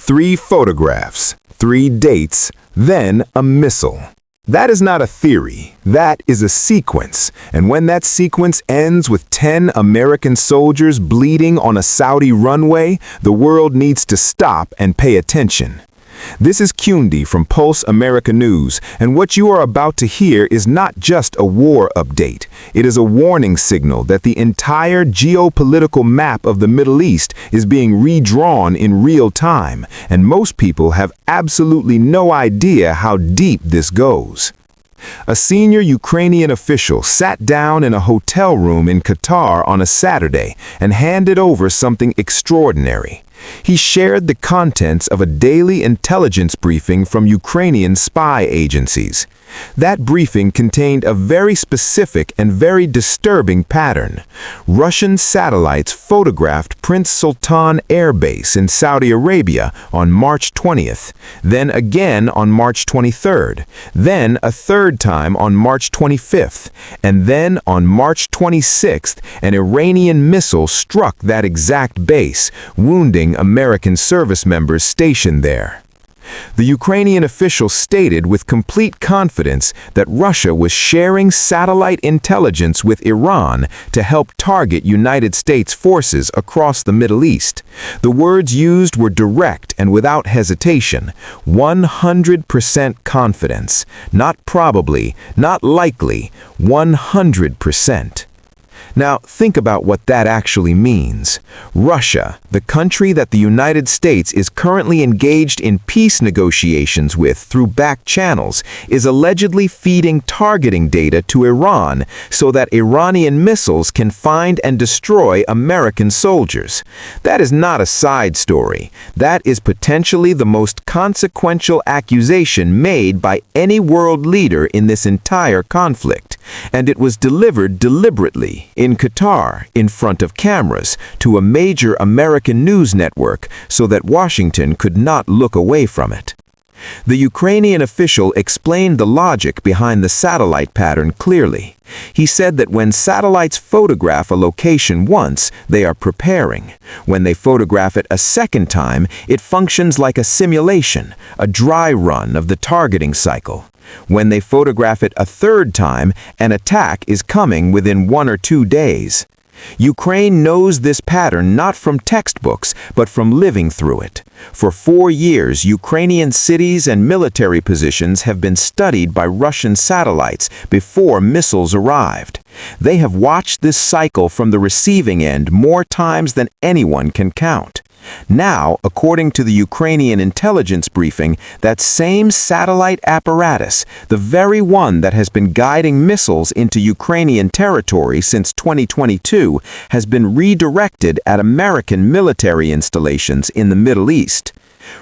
3 photographs, 3 dates, then a missile. That is not a theory, that is a sequence, and when that sequence ends with 10 American soldiers bleeding on a Saudi runway, the world needs to stop and pay attention. This is Kundi from Pulse America News, and what you are about to hear is not just a war update. It is a warning signal that the entire geopolitical map of the Middle East is being redrawn in real time, and most people have absolutely no idea how deep this goes. A senior Ukrainian official sat down in a hotel room in Qatar on a Saturday and handed over something extraordinary. He shared the contents of a daily intelligence briefing from Ukrainian spy agencies. That briefing contained a very specific and very disturbing pattern. Russian satellites photographed Prince Sultan Air Base in Saudi Arabia on March 20th, then again on March 23rd, then a third time on March 25th, and then on March 26th, an Iranian missile struck that exact base, wounding American service members stationed there. The Ukrainian official stated with complete confidence that Russia was sharing satellite intelligence with Iran to help target United States forces across the Middle East. The words used were direct and without hesitation, 100% confidence, not probably, not likely, 100%. Now, think about what that actually means. Russia, the country that the United States is currently engaged in peace negotiations with through back channels, is allegedly feeding targeting data to Iran so that Iranian missiles can find and destroy American soldiers. That is not a side story. That is potentially the most consequential accusation made by any world leader in this entire conflict. And it was delivered deliberately, in Qatar, in front of cameras, to a major American news network so that Washington could not look away from it. The Ukrainian official explained the logic behind the satellite pattern clearly. He said that when satellites photograph a location once, they are preparing. When they photograph it a second time, it functions like a simulation, a dry run of the targeting cycle. When they photograph it a third time, an attack is coming within 1 or 2 days. Ukraine knows this pattern not from textbooks, but from living through it. For 4 years, Ukrainian cities and military positions have been studied by Russian satellites before missiles arrived. They have watched this cycle from the receiving end more times than anyone can count. Now, according to the Ukrainian intelligence briefing, that same satellite apparatus, the very one that has been guiding missiles into Ukrainian territory since 2022, has been redirected at American military installations in the Middle East.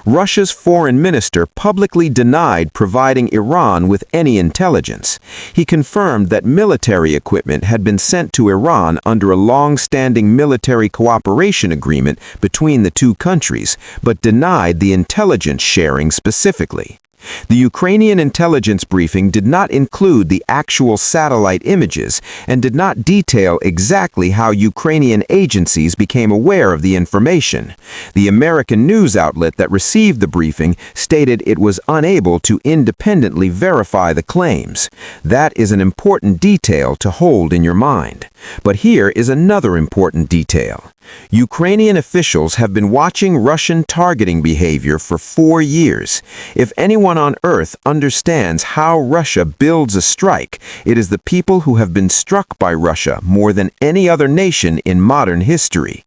Russia's foreign minister publicly denied providing Iran with any intelligence. He confirmed that military equipment had been sent to Iran under a long-standing military cooperation agreement between the two countries, but denied the intelligence sharing specifically. The Ukrainian intelligence briefing did not include the actual satellite images and did not detail exactly how Ukrainian agencies became aware of the information. The American news outlet that received the briefing stated it was unable to independently verify the claims. That is an important detail to hold in your mind. But here is another important detail. Ukrainian officials have been watching Russian targeting behavior for 4 years. If anyone on earth understands how Russia builds a strike, it is the people who have been struck by Russia more than any other nation in modern history.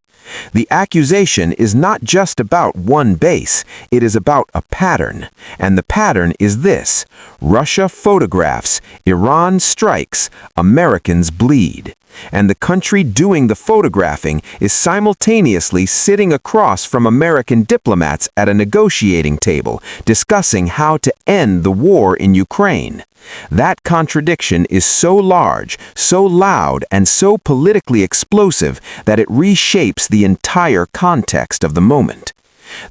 The accusation is not just about one base, it is about a pattern. And the pattern is this: Russia photographs, Iran strikes, Americans bleed. And the country doing the photographing is simultaneously sitting across from American diplomats at a negotiating table, discussing how to end the war in Ukraine. That contradiction is so large, so loud, and so politically explosive that it reshapes the entire context of the moment.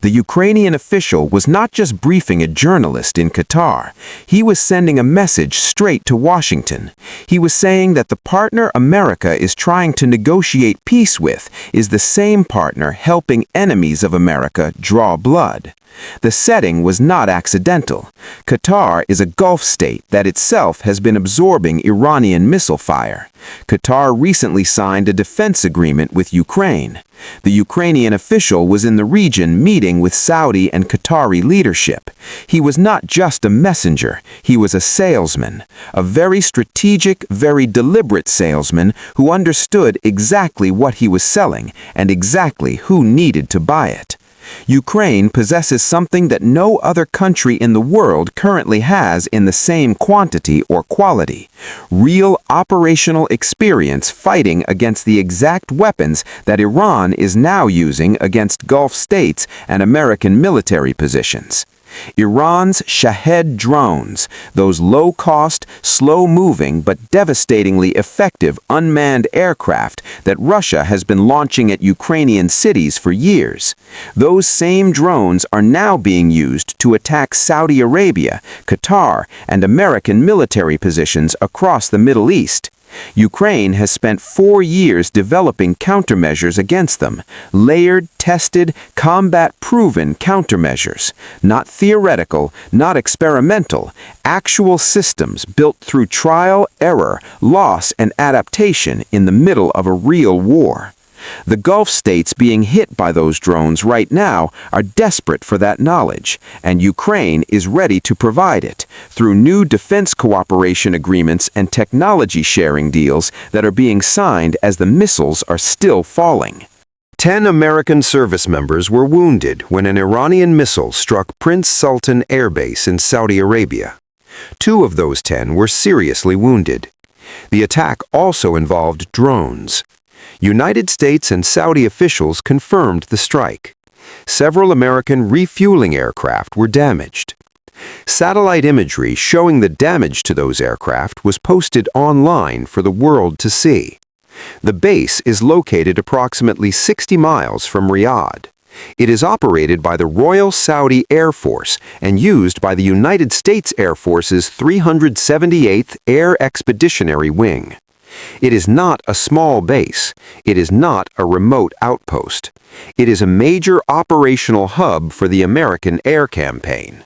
The Ukrainian official was not just briefing a journalist in Qatar. He was sending a message straight to Washington. He was saying that the partner America is trying to negotiate peace with is the same partner helping enemies of America draw blood. The setting was not accidental. Qatar is a Gulf state that itself has been absorbing Iranian missile fire. Qatar recently signed a defense agreement with Ukraine. The Ukrainian official was in the region meeting with Saudi and Qatari leadership. He was not just a messenger, he was a salesman, a very strategic, very deliberate salesman who understood exactly what he was selling and exactly who needed to buy it. Ukraine possesses something that no other country in the world currently has in the same quantity or quality: real operational experience fighting against the exact weapons that Iran is now using against Gulf states and American military positions. Iran's Shahed drones, those low-cost, slow-moving but devastatingly effective unmanned aircraft that Russia has been launching at Ukrainian cities for years. Those same drones are now being used to attack Saudi Arabia, Qatar, and American military positions across the Middle East. Ukraine has spent 4 years developing countermeasures against them, layered, tested, combat-proven countermeasures, not theoretical, not experimental, actual systems built through trial, error, loss, and adaptation in the middle of a real war. The Gulf states being hit by those drones right now are desperate for that knowledge, and Ukraine is ready to provide it through new defense cooperation agreements and technology sharing deals that are being signed as the missiles are still falling. 10 American service members were wounded when an Iranian missile struck Prince Sultan Air Base in Saudi Arabia. 2 of those 10 were seriously wounded. The attack also involved drones. United States and Saudi officials confirmed the strike. Several American refueling aircraft were damaged. Satellite imagery showing the damage to those aircraft was posted online for the world to see. The base is located approximately 60 miles from Riyadh. It is operated by the Royal Saudi Air Force and used by the United States Air Force's 378th Air Expeditionary Wing. It is not a small base. It is not a remote outpost. It is a major operational hub for the American air campaign.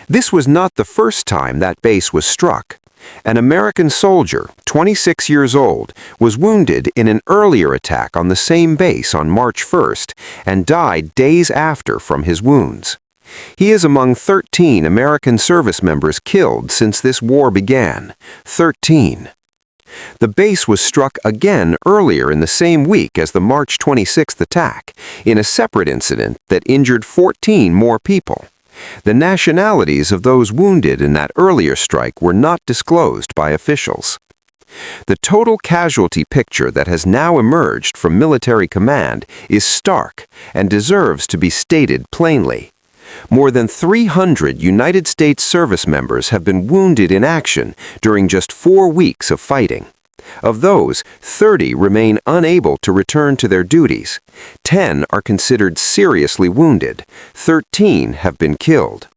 This was not the first time that base was struck. An American soldier, 26 years old, was wounded in an earlier attack on the same base on March 1st and died days after from his wounds. He is among 13 American service members killed since this war began. 13. The base was struck again earlier in the same week as the March 26th attack, in a separate incident that injured 14 more people. The nationalities of those wounded in that earlier strike were not disclosed by officials. The total casualty picture that has now emerged from military command is stark and deserves to be stated plainly. More than 300 United States service members have been wounded in action during just 4 weeks of fighting. Of those, 30 remain unable to return to their duties. 10 are considered seriously wounded. 13 have been killed.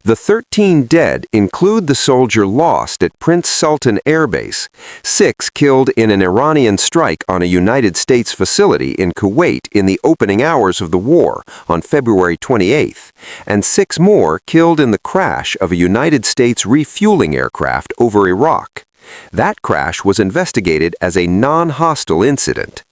The 13 dead include the soldier lost at Prince Sultan Air Base, 6 killed in an Iranian strike on a United States facility in Kuwait in the opening hours of the war on February 28th, and 6 more killed in the crash of a United States refueling aircraft over Iraq. That crash was investigated as a non-hostile incident.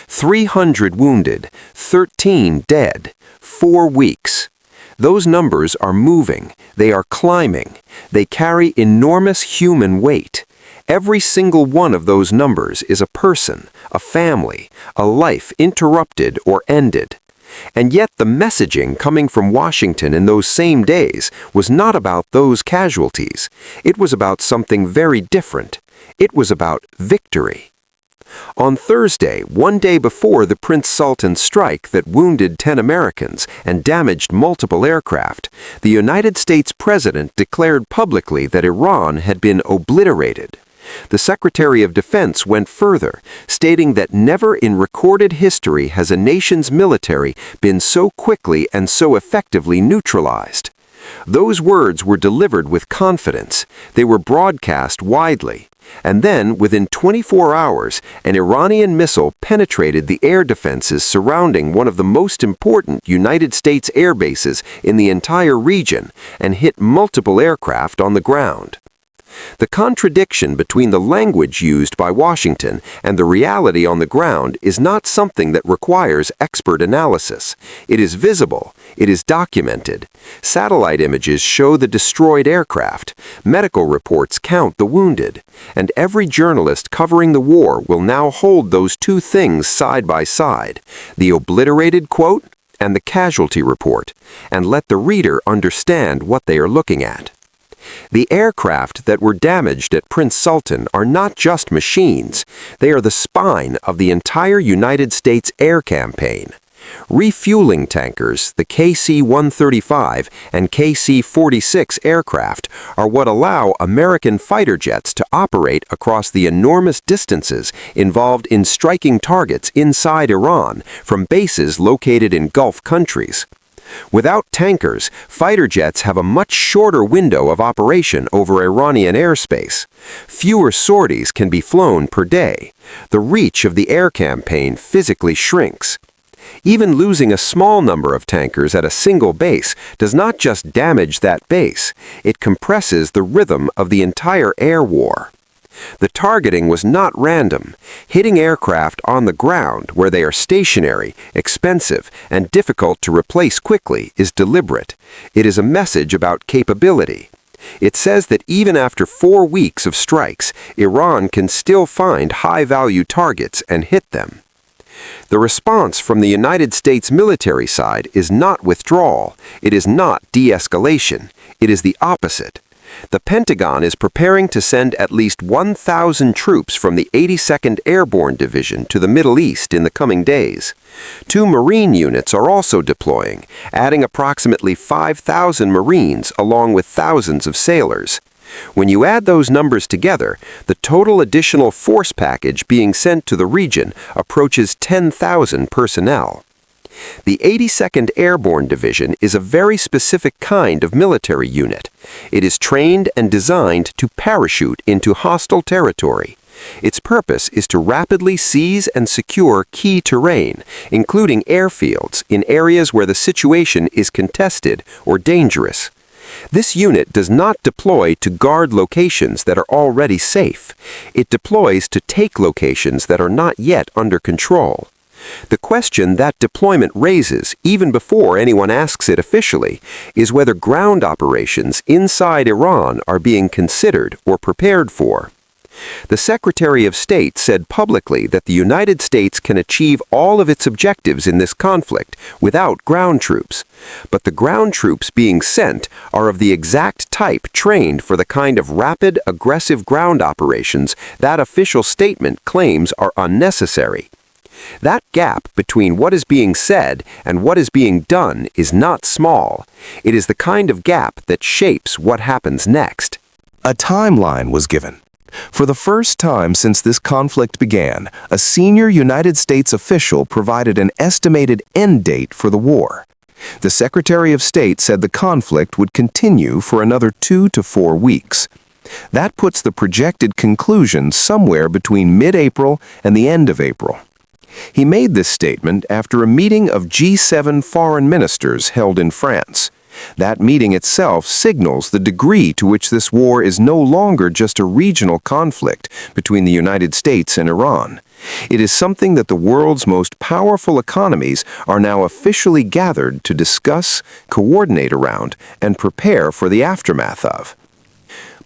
300 wounded, 13 dead, 4 weeks. Those numbers are moving, they are climbing, they carry enormous human weight. Every single one of those numbers is a person, a family, a life interrupted or ended. And yet the messaging coming from Washington in those same days was not about those casualties. It was about something very different. It was about victory. On Thursday, one day before the Prince Sultan strike that wounded 10 Americans and damaged multiple aircraft, the United States President declared publicly that Iran had been obliterated. The Secretary of Defense went further, stating that never in recorded history has a nation's military been so quickly and so effectively neutralized. Those words were delivered with confidence. They were broadcast widely. And then, within 24 hours, an Iranian missile penetrated the air defenses surrounding one of the most important United States air bases in the entire region and hit multiple aircraft on the ground. The contradiction between the language used by Washington and the reality on the ground is not something that requires expert analysis. It is visible. It is documented. Satellite images show the destroyed aircraft. Medical reports count the wounded. And every journalist covering the war will now hold those two things side by side, the obliterated quote and the casualty report, and let the reader understand what they are looking at. The aircraft that were damaged at Prince Sultan are not just machines, they are the spine of the entire United States air campaign. Refueling tankers, the KC-135 and KC-46 aircraft, are what allow American fighter jets to operate across the enormous distances involved in striking targets inside Iran from bases located in Gulf countries. Without tankers, fighter jets have a much shorter window of operation over Iranian airspace. Fewer sorties can be flown per day. The reach of the air campaign physically shrinks. Even losing a small number of tankers at a single base does not just damage that base, it compresses the rhythm of the entire air war. The targeting was not random. Hitting aircraft on the ground where they are stationary, expensive, and difficult to replace quickly is deliberate. It is a message about capability. It says that even after 4 weeks of strikes, Iran can still find high-value targets and hit them. The response from the United States military side is not withdrawal. It is not de-escalation. It is the opposite. The Pentagon is preparing to send at least 1,000 troops from the 82nd Airborne Division to the Middle East in the coming days. 2 Marine units are also deploying, adding approximately 5,000 Marines along with thousands of sailors. When you add those numbers together, the total additional force package being sent to the region approaches 10,000 personnel. The 82nd Airborne Division is a very specific kind of military unit. It is trained and designed to parachute into hostile territory. Its purpose is to rapidly seize and secure key terrain, including airfields, in areas where the situation is contested or dangerous. This unit does not deploy to guard locations that are already safe. It deploys to take locations that are not yet under control. The question that deployment raises, even before anyone asks it officially, is whether ground operations inside Iran are being considered or prepared for. The Secretary of State said publicly that the United States can achieve all of its objectives in this conflict without ground troops. But the ground troops being sent are of the exact type trained for the kind of rapid, aggressive ground operations that official statement claims are unnecessary. That gap between what is being said and what is being done is not small. It is the kind of gap that shapes what happens next. A timeline was given. For the first time since this conflict began, a senior United States official provided an estimated end date for the war. The Secretary of State said the conflict would continue for another 2 to 4 weeks. That puts the projected conclusion somewhere between mid-April and the end of April. He made this statement after a meeting of G7 foreign ministers held in France. That meeting itself signals the degree to which this war is no longer just a regional conflict between the United States and Iran. It is something that the world's most powerful economies are now officially gathered to discuss, coordinate around, and prepare for the aftermath of.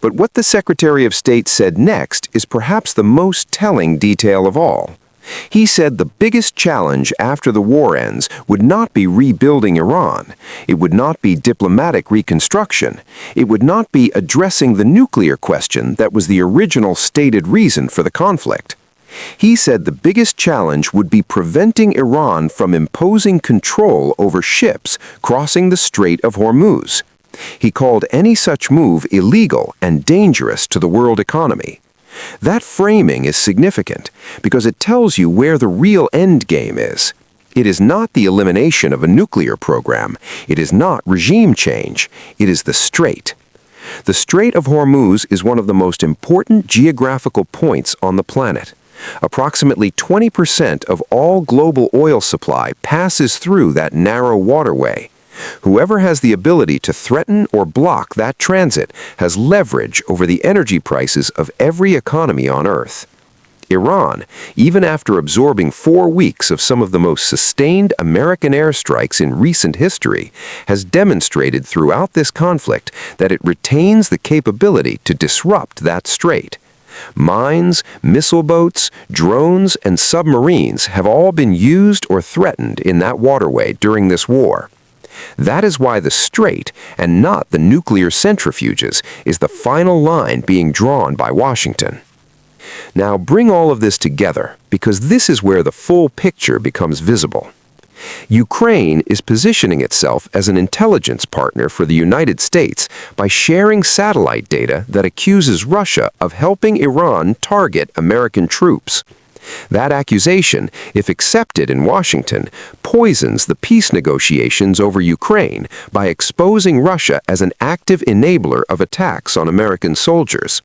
But what the Secretary of State said next is perhaps the most telling detail of all. He said the biggest challenge after the war ends would not be rebuilding Iran. It would not be diplomatic reconstruction. It would not be addressing the nuclear question that was the original stated reason for the conflict. He said the biggest challenge would be preventing Iran from imposing control over ships crossing the Strait of Hormuz. He called any such move illegal and dangerous to the world economy. That framing is significant because it tells you where the real end game is. It is not the elimination of a nuclear program. It is not regime change. It is the Strait. The Strait of Hormuz is one of the most important geographical points on the planet. Approximately 20% of all global oil supply passes through that narrow waterway. Whoever has the ability to threaten or block that transit has leverage over the energy prices of every economy on Earth. Iran, even after absorbing 4 weeks of some of the most sustained American airstrikes in recent history, has demonstrated throughout this conflict that it retains the capability to disrupt that strait. Mines, missile boats, drones, and submarines have all been used or threatened in that waterway during this war. That is why the strait, and not the nuclear centrifuges, is the final line being drawn by Washington. Now bring all of this together, because this is where the full picture becomes visible. Ukraine is positioning itself as an intelligence partner for the United States by sharing satellite data that accuses Russia of helping Iran target American troops. That accusation, if accepted in Washington, poisons the peace negotiations over Ukraine by exposing Russia as an active enabler of attacks on American soldiers.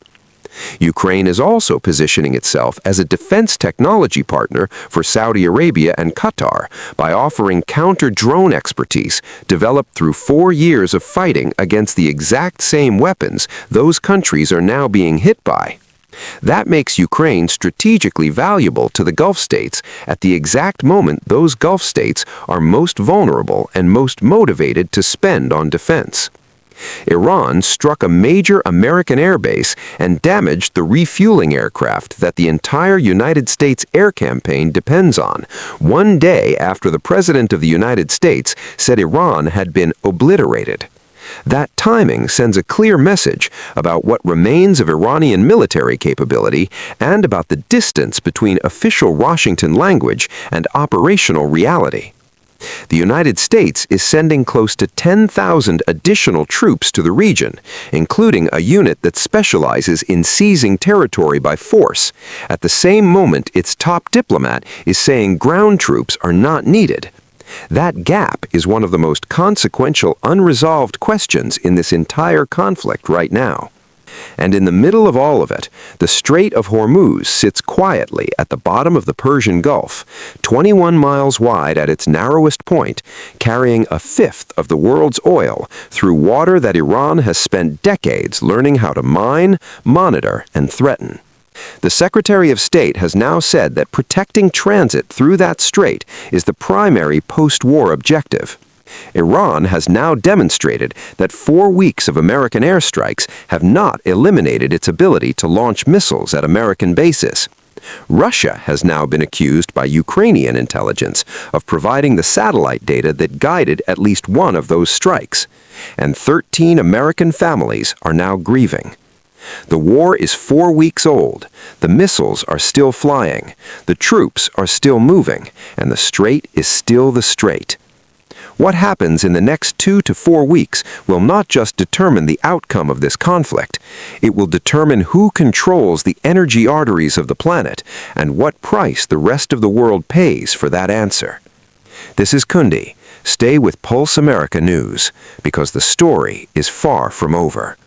Ukraine is also positioning itself as a defense technology partner for Saudi Arabia and Qatar by offering counter-drone expertise developed through 4 years of fighting against the exact same weapons those countries are now being hit by. That makes Ukraine strategically valuable to the Gulf states at the exact moment those Gulf states are most vulnerable and most motivated to spend on defense. Iran struck a major American airbase and damaged the refueling aircraft that the entire United States air campaign depends on, 1 day after the President of the United States said Iran had been obliterated. That timing sends a clear message about what remains of Iranian military capability and about the distance between official Washington language and operational reality. The United States is sending close to 10,000 additional troops to the region, including a unit that specializes in seizing territory by force, at the same moment its top diplomat is saying ground troops are not needed. That gap is one of the most consequential unresolved questions in this entire conflict right now. And in the middle of all of it, the Strait of Hormuz sits quietly at the bottom of the Persian Gulf, 21 miles wide at its narrowest point, carrying a fifth of the world's oil through water that Iran has spent decades learning how to mine, monitor, and threaten. The Secretary of State has now said that protecting transit through that strait is the primary post-war objective. Iran has now demonstrated that 4 weeks of American airstrikes have not eliminated its ability to launch missiles at American bases. Russia has now been accused by Ukrainian intelligence of providing the satellite data that guided at least one of those strikes, and 13 American families are now grieving. The war is 4 weeks old, the missiles are still flying, the troops are still moving, and the strait is still the strait. What happens in the next 2 to 4 weeks will not just determine the outcome of this conflict, it will determine who controls the energy arteries of the planet and what price the rest of the world pays for that answer. This is Kundi. Stay with Pulse America News, because the story is far from over.